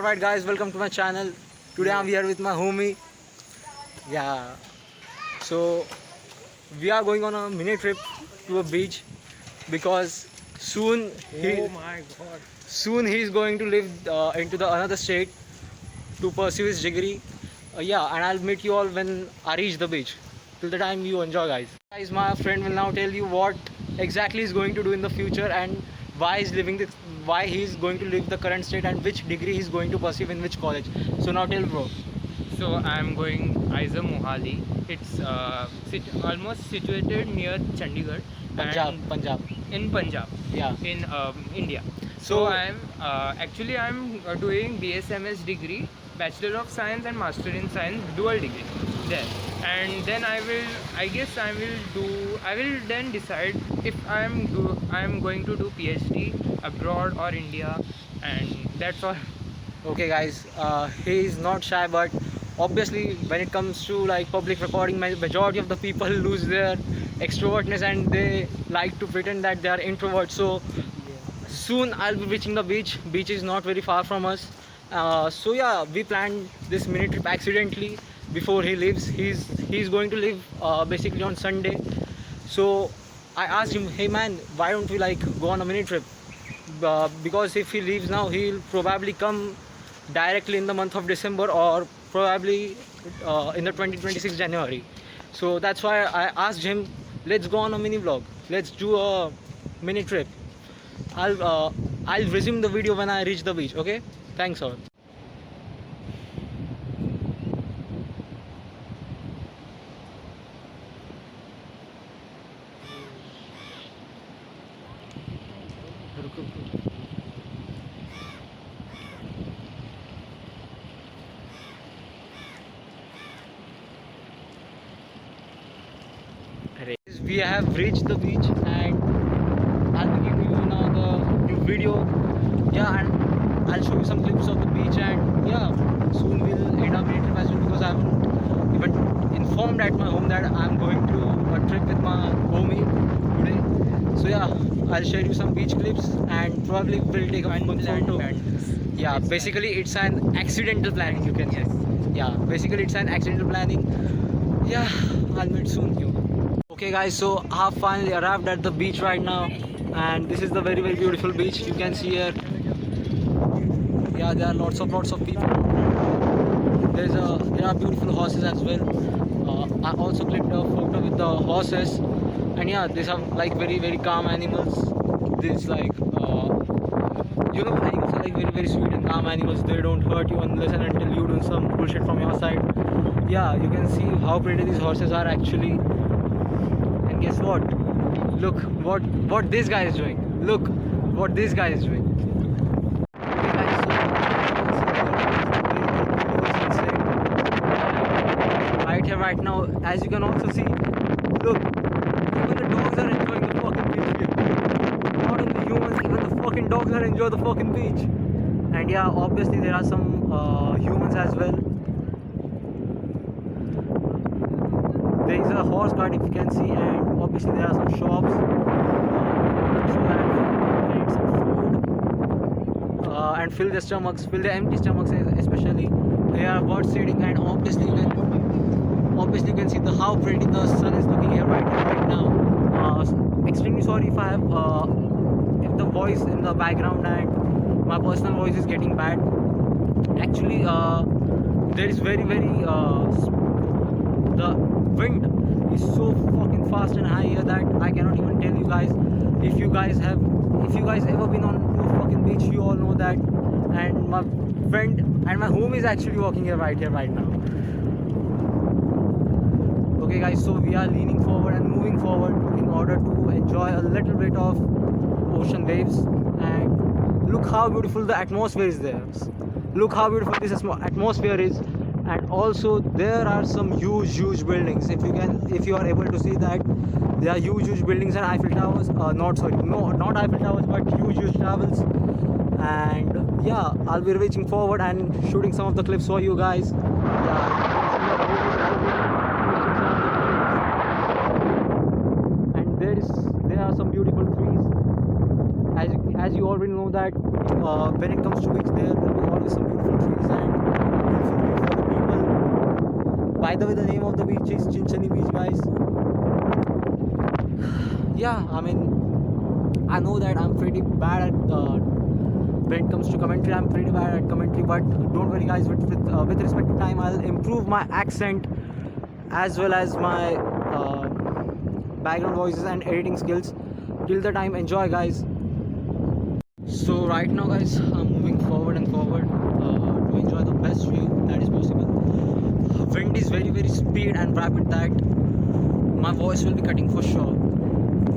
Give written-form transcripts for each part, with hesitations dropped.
Alright guys, welcome to my channel. Today I'm here with my homie. Yeah. So we are going on a mini trip to a beach because soon Oh my god. soon he is going to live into the another state to pursue his degree. Yeah, and I'll meet you all when I reach the beach. Till the time, you enjoy, guys. Guys, my friend will now tell you what exactly he's going to do in the future and why he's going to leave the current state and which degree he's going to pursue in which college. So now tell, bro. So I'm going IISER Mohali. It's almost situated near Chandigarh. Punjab. In Punjab. Yeah. In India. So- So I'm doing BSMS degree, Bachelor of Science and Master in Science, dual degree there. And then I will then decide if I'm going to do PhD abroad or India, and that's all. Okay, guys. He is not shy, but obviously, when it comes to like public recording, majority of the people lose their extrovertness and they like to pretend that they are introverts. So soon I'll be reaching the beach. Beach is not very far from us. So yeah, we planned this mini trip accidentally before he leaves. He's going to leave basically on Sunday. So I asked him, hey man, why don't we like go on a mini trip? Because if he leaves now, he'll probably come directly in the month of December or probably in the 2026 January. So that's why I asked him, let's go on a mini vlog. Let's do a mini trip. I'll resume the video when I reach the beach. Okay? Thanks all. We have reached the beach and I'll be giving you now the new video. Yeah, and I'll show you some clips of the beach and yeah, soon we'll end up mini trip as well because I haven't even informed at my home that I'm going to a trip with my homie today. So yeah, I'll share you some beach clips and probably we'll take a good photo. Yeah, basically it's an accidental planning, you can say. Yeah, basically it's an accidental planning. Yeah, I'll meet soon you. Okay guys, so I have finally arrived at the beach right now and this is the very beautiful beach you can see here. Yeah, there are lots of people. There are beautiful horses as well. I also clicked a photo with the horses and yeah, these are like very calm animals. This like animals are like very sweet and calm animals. They don't hurt you unless and until you do some bullshit from your side. Yeah, you can see how pretty these horses are actually. And guess what? Look what this guy is doing. Look what this guy is doing. Right here, right now, as you can also see, look, even the dogs are enjoying the fucking beach here. Not only the humans, even the fucking dogs are enjoying the fucking beach. And yeah, obviously there are some humans as well. There is a horse cart if you can see, and obviously there are some shops. So that eat some food and fill their stomachs, fill their empty stomachs especially. They are bird seeding, and obviously you can see how pretty the sun is looking here right now. Extremely sorry if I have if the voice in the background and my personal voice is getting bad. Actually, there is very the wind is so fucking fast and high here that I cannot even tell you guys. If you guys ever been on a fucking beach, you all know that. And my friend and my home is actually walking here right now. Okay guys, so we are leaning forward and moving forward in order to enjoy a little bit of ocean waves. And look how beautiful the atmosphere is there. Look how beautiful this atmosphere is. And also there are some huge buildings. If you are able to see that, there are huge buildings and Eiffel Towers. Not Eiffel Towers, but huge towers. And yeah, I'll be reaching forward and shooting some of the clips for you guys. And there are some beautiful trees. As you already know that when it comes to beach, there will be always some beautiful By the way, the name of the beach is Chinchani Beach, guys. Yeah, I mean, I know that I'm pretty bad at when it comes to commentary. I'm pretty bad at commentary, but don't worry, guys. With respect to time, I'll improve my accent as well as my background voices and editing skills. Till the time, enjoy, guys. So right now, guys, I'm moving forward and forward to enjoy the best view that is possible. Wind is very speed and rapid that my voice will be cutting for sure.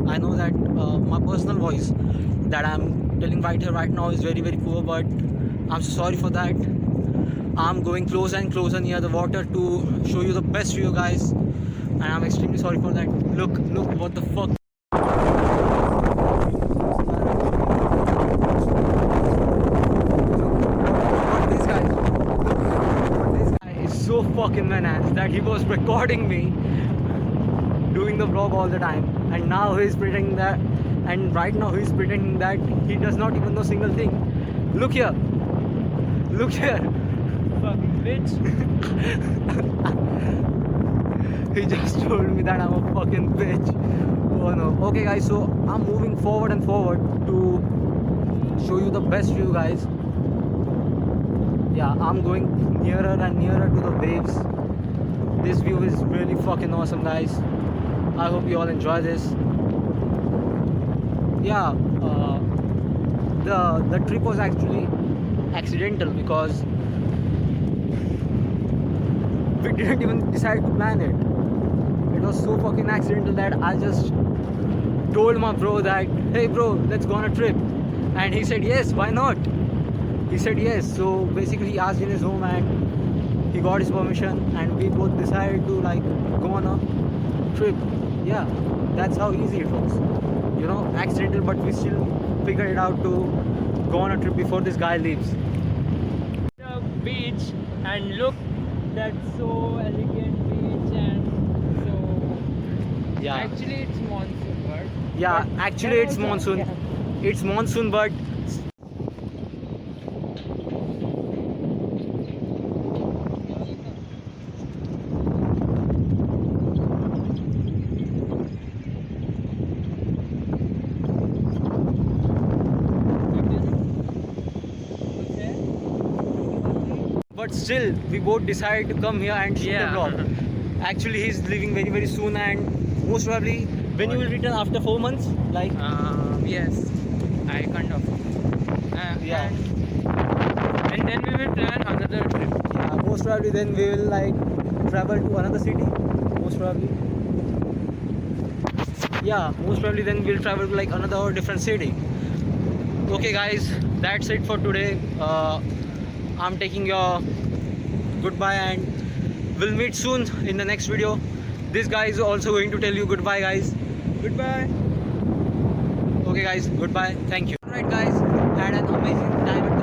I know that my personal voice that I'm telling right here right now is very poor, but I'm so sorry for that. I'm going closer and closer near the water to show you the best view, guys, and I'm extremely sorry for that. Look what the fuck. What this guy, look, this guy is so fucking menace that he was recording me doing the vlog all the time, and now he's pretending that, and right now he's pretending that he does not even know single thing. Look here, Fucking bitch. he just told me that I'm a fucking bitch. Oh no. Okay, guys, so I'm moving forward and forward to show you the best view, guys. Yeah, I'm going nearer and nearer to the waves. This view is really fucking awesome, guys. I hope you all enjoy this. Yeah, the trip was actually accidental because we didn't even decide to plan it. It was so fucking accidental that I just told my bro that, hey bro, let's go on a trip, and he said yes, why not? He said yes. So basically he asked in his home and he got his permission, and we both decided to like go on a trip. Yeah, that's how easy it was. You know, accidental, but we still figured it out to go on a trip before this guy leaves. The beach, and look, that's so elegant beach, and so Yeah. actually it's monsoon, but Yeah, but actually then it's also- monsoon. yeah. It's monsoon, but still we both decided to come here and shoot Yeah. the vlog. Actually, he's leaving very soon, and most probably when you will return after 4 months, like Yes, I kind of. Yeah. And then we will plan another trip. yeah, most probably then we will like travel to another city. Most probably. Yeah, most probably then we'll travel to like another or different city. Okay, guys, that's it for today. I'm taking your goodbye, and we'll meet soon in the next video. This guy is also going to tell you goodbye, guys. Goodbye. Okay, guys, goodbye. Thank you. Alright, guys, had an amazing time at